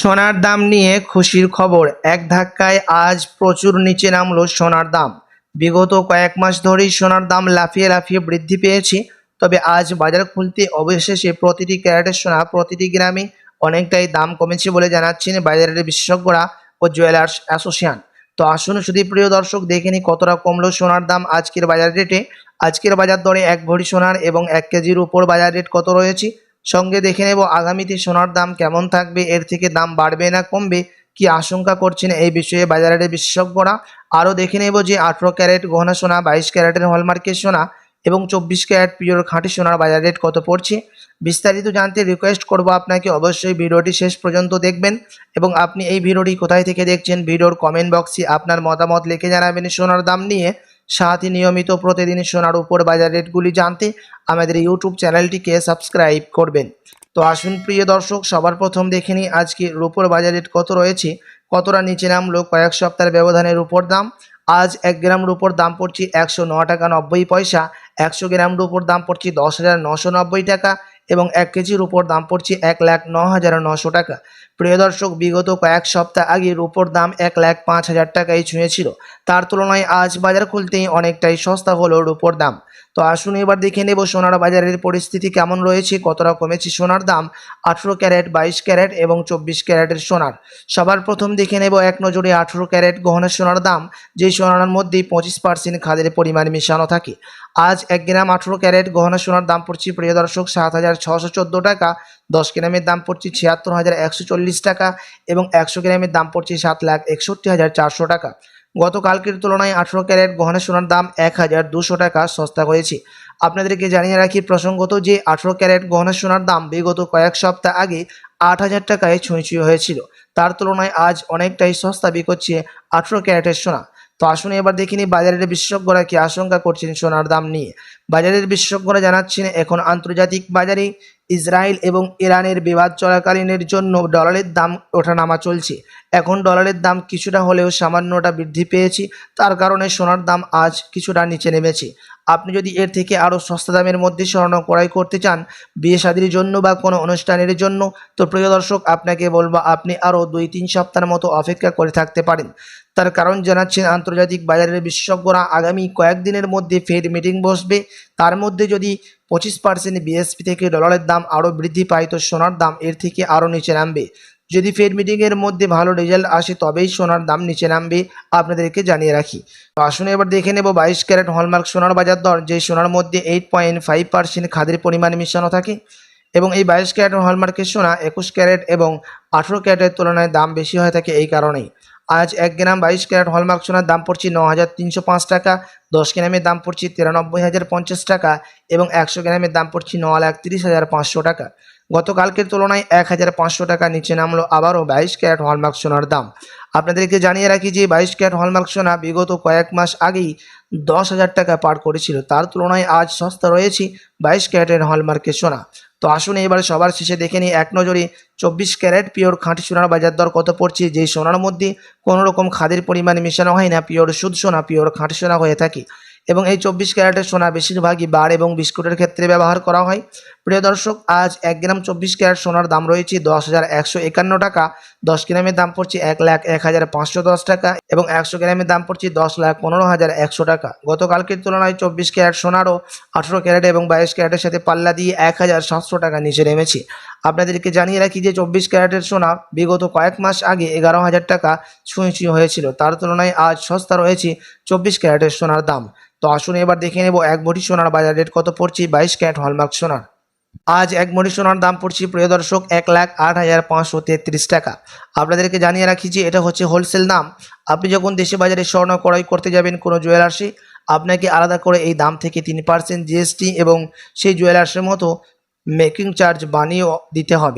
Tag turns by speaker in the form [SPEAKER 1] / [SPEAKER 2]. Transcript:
[SPEAKER 1] সোনার দাম নিয়ে খুশির খবর। এক ধাক্কায় আজ প্রচুর নিচে নামলো সোনার দাম। বিগত কয়েক মাস ধরেই সোনার দাম লাফিয়ে লাফিয়ে বৃদ্ধি পেয়েছে। তবে আজ বাজার খুলতে অবশেষে প্রতিটি ক্যারেটের সোনা প্রতিটি গ্রামে অনেকটাই দাম কমেছে বলে জানাচ্ছেন বাজারের বিশেষজ্ঞরা ও জুয়েলার্স অ্যাসোসিয়েশন। তো আসুন শুধু প্রিয় দর্শক দেখে নিই কতটা কমলো সোনার দাম আজকের বাজার রেটে। আজকের বাজার দরে 1 ভরি সোনার এবং 1 কেজির উপর বাজার রেট কত রয়েছে, সঙ্গে দেখে নেব আগামীতে সোনার দাম কেমন থাকবে, এর থেকে দাম বাড়বে না কমবে, কি আশঙ্কা করছেন এই বিষয়ে বাজারের বিশেষজ্ঞরা। আরও দেখে নেব যে 18 ক্যারেট গহনা সোনা, 22 ক্যারেটের হলমার্কের সোনা এবং 24 ক্যারেট পিওর খাঁটি সোনার বাজার রেট কত পড়ছে। বিস্তারিত জানতে রিকোয়েস্ট করব আপনাকে অবশ্যই ভিডিওটি শেষ পর্যন্ত দেখবেন এবং আপনি এই ভিডিওটি কোথায় থেকে দেখছেন ভিডিওর কমেন্ট বক্সে আপনার মতামত লিখে জানাবেন সোনার দাম নিয়ে। সাথে নিয়মিত প্রতিদিন সোনার উপর বাজার রেটগুলি জানতে আমাদের ইউটিউব চ্যানেলটিকে সাবস্ক্রাইব করবেন। তো আসুন প্রিয় দর্শক, সবার প্রথম দেখে নিই আজকে রুপোর বাজার রেট কত রয়েছে, কতটা নিচে নামলো কয়েক সপ্তাহের ব্যবধানে রুপোর দাম। আজ 1 গ্রাম রুপোর দাম পড়ছে 109 টাকা 90 পয়সা, 100 গ্রাম রুপোর দাম পড়ছে 10,990 টাকা এবং 1 কেজির উপর দাম পড়ছে 1,09,900 টাকা। প্রিয় দর্শক, বিগত কয়েক সপ্তাহ আগে রুপোর দাম 1,05,000 টাকায় ছুঁয়েছিল। তার তুলনায় আজ বাজার খুলতেই অনেকটাই সস্তা হলো রুপোর দাম। তো আসুন এবার দেখে নেব সোনার বাজারের পরিস্থিতি কেমন রয়েছে, কতটা কমেছে সোনার দাম 18 ক্যারেট, 22 ক্যারেট এবং 24 ক্যারেটের সোনার। সবার প্রথম দেখে নেব এক নজরে 18 ক্যারেট গহনা সোনার দাম, যেই সোনার মধ্যে 25% খাদের পরিমাণ মেশানো থাকে। আজ 1 গ্রাম 18 ক্যারেট গহনা সোনার দাম পড়ছে প্রিয় দর্শক 7,614 টাকা, 10 গ্রামের দাম পড়ছে 76,140 টাকা এবং 100 গ্রামের দাম পড়ছে 7,61,400 টাকা। গতকালকের তুলনায় 18 ক্যারেট গহনা সোনার দাম 1,200 টাকা সস্তা হয়েছে। আপনাদেরকে জানিয়ে রাখি প্রসঙ্গত যে 18 ক্যারেট গহনা সোনার দাম বিগত কয়েক সপ্তাহ আগে 8,000 টাকায় ছুঁই হয়েছিল। তার তুলনায় আজ অনেকটাই সস্তা বিকোচ্ছে 18 ক্যারেটের সোনা। তো আসুন এবার দেখিনি বাজারের বিশেষজ্ঞরা কি আশঙ্কা করছেন সোনার দাম নিয়ে। বাজারের বিশেষজ্ঞরা জানাচ্ছেন এখন আন্তর্জাতিক বাজারে ইসরায়েল এবং ইরানের বিবাদ চলাকালীনের জন্য ডলারের দাম ওঠানামা চলছে। এখন ডলারের দাম কিছুটা হলেও সামান্যটা বৃদ্ধি পেয়েছে, তার কারণে সোনার দাম আজ কিছুটা নিচে নেমেছে। আপনি যদি এর থেকে আরও সস্তা দামের মধ্যে স্বর্ণ ক্রয় করতে চান বিয়ে শাদীর জন্য বা কোনো অনুষ্ঠানের জন্য, তো প্রিয় দর্শক আপনাকে বলবো আপনি আরও 2-3 সপ্তাহের মতো অপেক্ষা করে থাকতে পারেন। তার কারণ জানাচ্ছেন আন্তর্জাতিক বাজারের বিশেষজ্ঞরা আগামী কয়েকদিনের মধ্যে ফেড মিটিং বসবে। তার মধ্যে যদি 25% বিএসপি থেকে ডলারের দাম আরও বৃদ্ধি পায় তো সোনার দাম এর থেকে আরও নিচে নামবে। যদি ফেড মিটিংয়ের মধ্যে ভালো রেজাল্ট আসে তবেই সোনার দাম নিচে নামবে, আপনাদেরকে জানিয়ে রাখি। তো আসুন এবার দেখে নেব 22 ক্যারেট হলমার্ক সোনার বাজার দর, যে সোনার মধ্যে 8.5% খাদের পরিমাণ মিশানো থাকে এবং এই 22 ক্যারেট হলমার্কের সোনা 21 ক্যারেট এবং 18 ক্যারেটের তুলনায় দাম বেশি হয়ে থাকে। এই কারণেই আজ 1 গ্রাম 22 ক্যারেট হলমার্ক সোনার দাম পড়ছে 9,305 টাকা, 10 গ্রামের দাম পড়ছে 93,050 টাকা এবং 100 গ্রামের দাম পড়ছে 9,30,500 টাকা। গতকালকের তুলনায় 1,500 টাকা নিচে নামলো আবারও 22 ক্যারেট হলমার্ক সোনার দাম। আপনাদেরকে জানিয়ে রাখি যে 22 ক্যারেট হলমার্ক সোনা বিগত কয়েক মাস আগেই 10,000 টাকা পার করেছিল, তার তুলনায় আজ সস্তা রয়েছে 22 ক্যারেটের হলমার্কের সোনা। তো আসুন এবার সবার শেষে দেখে নিই এক নজরে 24 ক্যারেট পিওর খাঁটি সোনার বাজার দর কত পড়ছে, যেই সোনার মধ্যে কোনো রকম খাদের পরিমাণ মেশানো হয় না, পিওর শুদ্ধ সোনা, পিওর খাঁটি সোনা হয়ে থাকে এবং এই 24 ক্যারেটের সোনা বেশিরভাগই বার এবং বিস্কুটের ক্ষেত্রে ব্যবহার করা হয়। প্রিয় দর্শক, আজ 1 গ্রাম 24 ক্যারেট সোনার দাম রয়েছে 10,151 টাকা, 10 গ্রামের দাম পড়ছে 1,01,510 টাকা এবং 100 গ্রামের দাম পড়ছে 10,15,100 টাকা। গতকালকের তুলনায় 24 ক্যারেট সোনারও 18 ক্যারেট এবং 22 ক্যারেটের সাথে পাল্লা দিয়ে 1,700 টাকা নিচে নেমেছে। আপনাদেরকে জানিয়ে রাখি যে 24 ক্যারেটের সোনা বিগত কয়েক মাস আগে 11,000 টাকা ছুঁই হয়েছিল, তার তুলনায় আজ সস্তা রয়েছে 24 ক্যারেটের সোনার দাম। তো আসুন এবার দেখে নেব 1 ভরি সোনার বাজার রেট কত পড়ছে 22 ক্যারেট হলমার্ক সোনার। আজ 1 ভরি সোনার দাম পড়ছে প্রিয় দর্শক 1,08,533 টাকা। আপনাদেরকে জানিয়ে রাখি যে এটা হচ্ছে হোলসেল দাম। আপনি যখন দেশে বাজারে স্বর্ণ ক্রয় করতে যাবেন কোনো জুয়েলার্সে, আপনাকে আলাদা করে এই দাম থেকে 3% জিএসটি এবং সেই জুয়েলার্সের মতো মেকিং চার্জ বানিয়েও দিতে হবে।